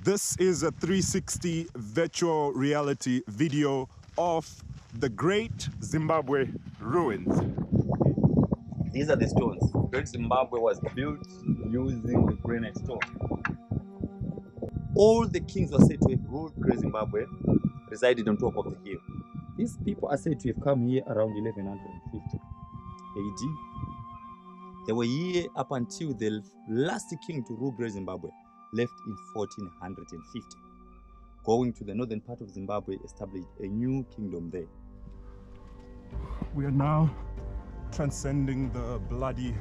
This is a 360 virtual reality video of the Great Zimbabwe ruins. These are the stones. Great Zimbabwe was built using the granite stone. All the kings were said to have ruled Great Zimbabwe resided on top of the hill. These people are said to have come here around 1150 AD. They were here up until the last king to rule Great Zimbabwe left in 1450. Going to the northern part of Zimbabwe, established a new kingdom there. We are now transcending the bloody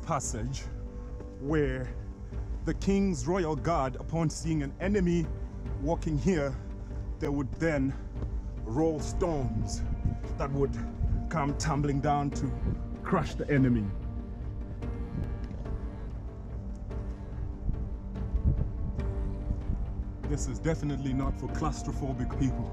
passage where the king's royal guard, upon seeing an enemy walking here, they would then roll stones that would come tumbling down to crush the enemy. This is definitely not for claustrophobic people.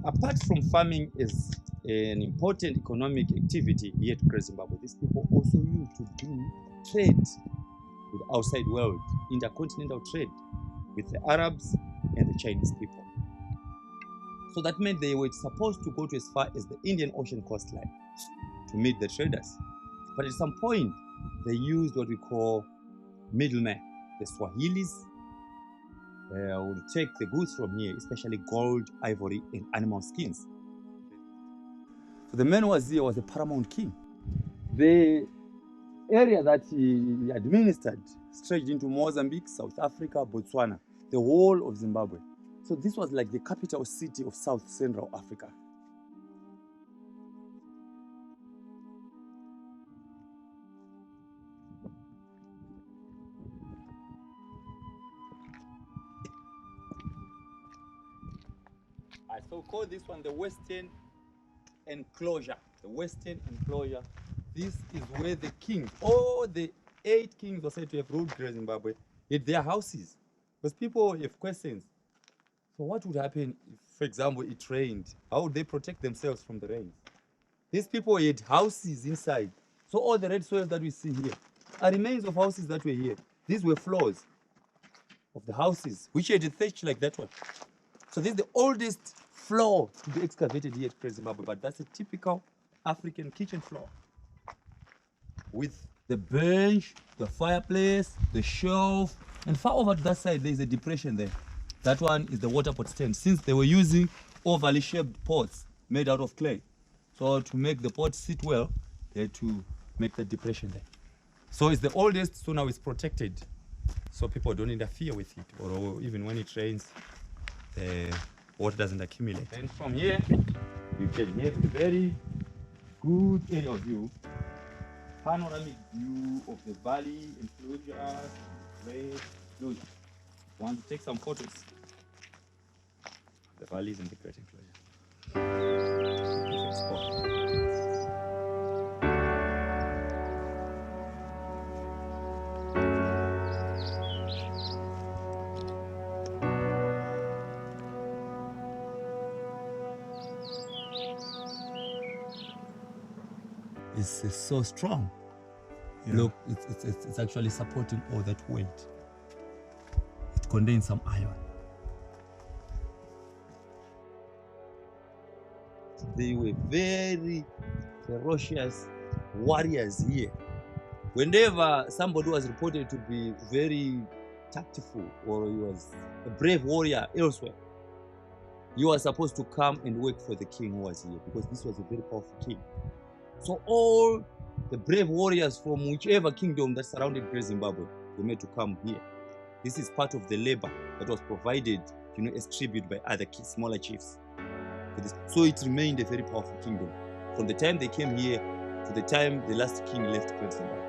Apart from farming is an important economic activity here at Great Zimbabwe, these people also used to do trade with the outside world, intercontinental trade with the Arabs and the Chinese people. So that meant they were supposed to go to as far as the Indian Ocean coastline to meet the traders. But at some point, they used what we call middlemen, the Swahilis. Would take the goods from here, especially gold, ivory, and animal skins. So the man who was here was a paramount king. The area that he administered stretched into Mozambique, South Africa, Botswana, the whole of Zimbabwe. So this was like the capital city of South Central Africa. I so call this one the Western enclosure. The Western enclosure. This is where the kings, all the 8 kings were said to have ruled Great Zimbabwe, had their houses. Because people have questions. So what would happen if, for example, it rained? How would they protect themselves from the rains? These people had houses inside. So all the red soil that we see here are remains of houses that were here. These were floors of the houses, which had a thatch like that one. So this is the oldest floor to be excavated here at Great Zimbabwe, but that's a typical African kitchen floor. With the bench, the fireplace, the shelf, and far over to that side, there is a depression there. That one is the water pot stand, since they were using ovally shaped pots made out of clay. So to make the pot sit well, they had to make the depression there. So it's the oldest, so now it's protected. So people don't interfere with it, or even when it rains, the water doesn't accumulate. And from here, you can have a very good aerial view, panoramic view of the valley, enclosure, great enclosure. Want to take some photos? The valleys and the great enclosure. Perfect spot. It's so strong. Yeah. Look, it's actually supporting all that weight. It contains some iron. They were very ferocious warriors here. Whenever somebody was reported to be very tactful or he was a brave warrior elsewhere, you are supposed to come and work for the king who was here, because this was a very powerful king. So all the brave warriors from whichever kingdom that surrounded Great Zimbabwe were made to come here. This is part of the labor that was provided, as tribute by other smaller chiefs. So it remained a very powerful kingdom from the time they came here to the time the last king left Great Zimbabwe.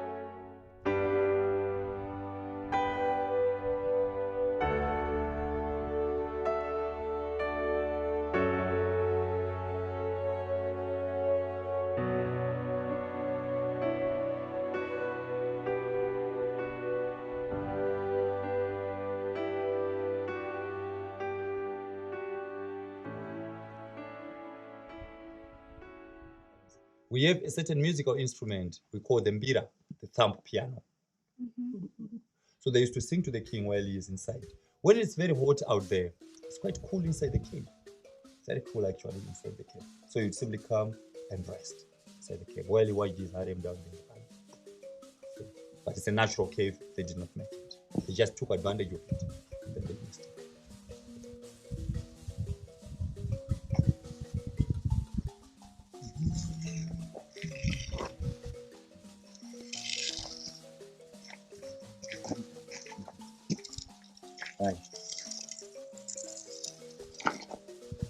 we have a certain musical instrument we call the mbira, the thumb piano. So they used to sing to the king while he is inside. When it's very hot out there, it's quite cool inside the cave. It's very cool actually inside the cave. So you'd simply come and rest inside the cave while he watches harem down there. So, but it's a natural cave, they did not make it. They just took advantage of it. And then they missed it. Hi.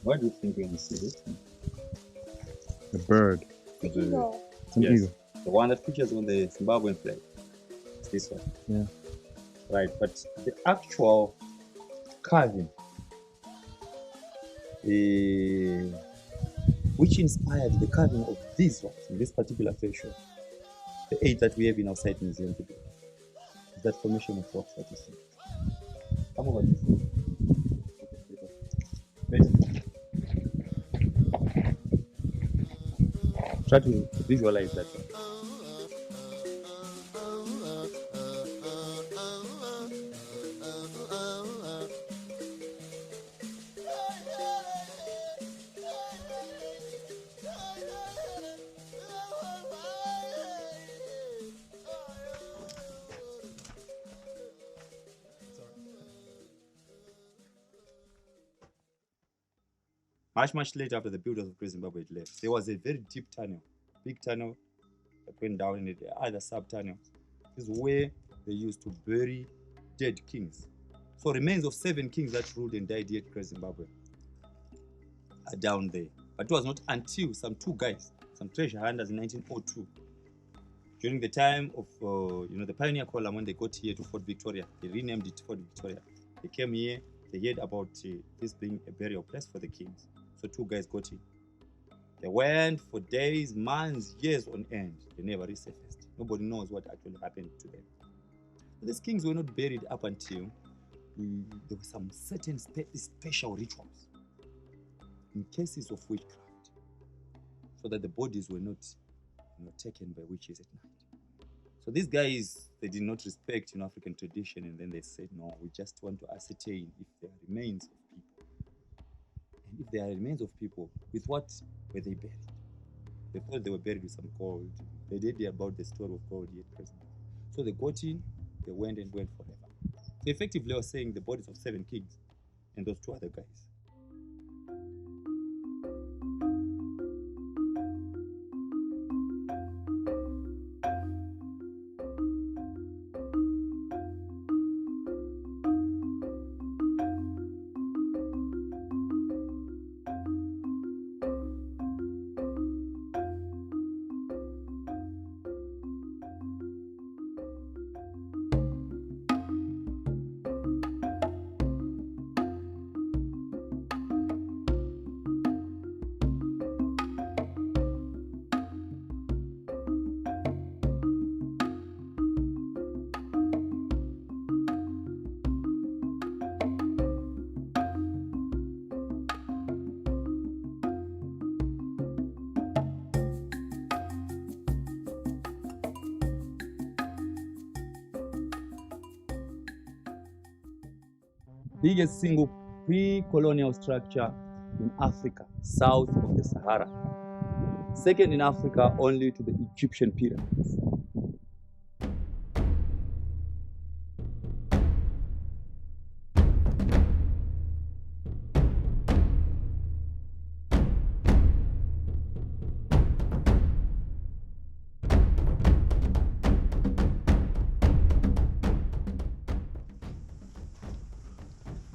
What do you think when you see this? The bird. The, It's an yes, eagle. the one that features on the Zimbabwean flag. It's this one. Yeah. Right, but the actual carving, which inspired the carving of these ones in this particular facial, the 8 that we have in our site museum today, is that formation of rocks that you see. Come over this way. Try to visualize that one. Much later, after the builders of Great Zimbabwe had left, there was a very deep tunnel, big tunnel that went down in the other sub-tunnels. This is where they used to bury dead kings. So remains of 7 kings that ruled and died here at Great Zimbabwe are down there. But it was not until some 2 guys, some treasure hunters in 1902, during the time of the pioneer column, when they got here to Fort Victoria, they renamed it Fort Victoria. They came here, they heard about this being a burial place for the kings. So 2 guys got in. They went for days, months, years on end. They never resurfaced. Nobody knows what actually happened to them. But these kings were not buried up until there were some certain special rituals in cases of witchcraft, so that the bodies were not taken by witches at night. So these guys, they did not respect African tradition, and then they said, no, we just want to ascertain if there are remains of people. And if there are remains of people, with what were they buried? They thought they were buried with some gold. They did hear about the story of gold here at present. So they got in, they went forever. So effectively, I was saying the bodies of 7 kings and those 2 other guys. Biggest single pre-colonial structure in Africa, south of the Sahara. Second in Africa only to the Egyptian pyramids.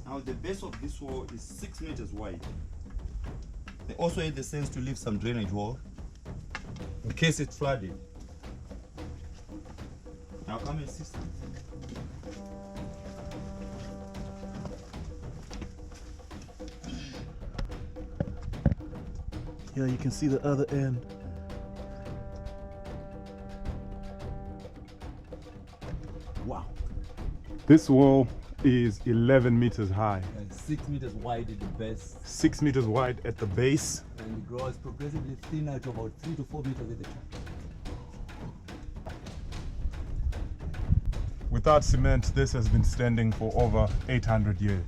Now the base of this wall is 6 meters wide. They also had the sense to leave some drainage wall in case it flooded. Now come and see. Yeah, you can see the other end. Wow. This wall is 11 meters high, and 6 meters wide at the base, 6 meters wide at the base, and it grows progressively thinner to about 3 to 4 meters at the top. Without cement, this has been standing for over 800 years.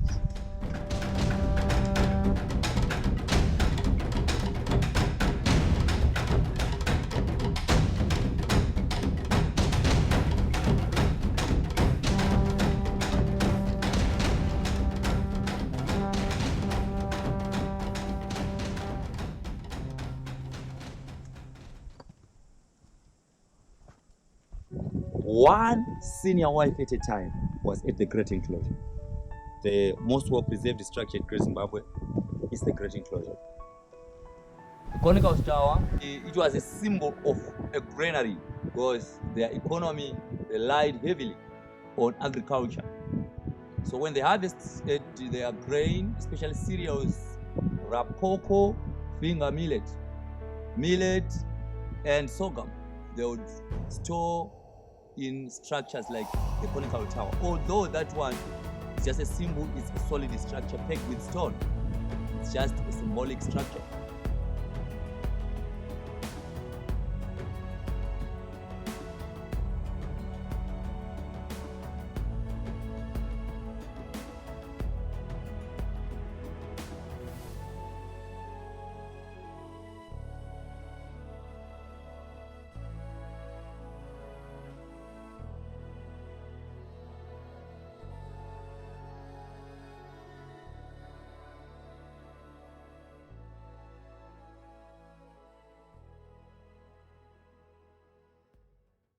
One senior wife at a time was at the Great Enclosure. The most well-preserved structure at Great Zimbabwe is the Great Enclosure. The conical tower, it was a symbol of a granary because their economy relied heavily on agriculture. So when they harvested their grain, especially cereals, rapoko, finger millet, and sorghum, they would store in structures like the conical tower. Although that one is just a symbol, it's a solid structure pegged with stone. It's just a symbolic structure.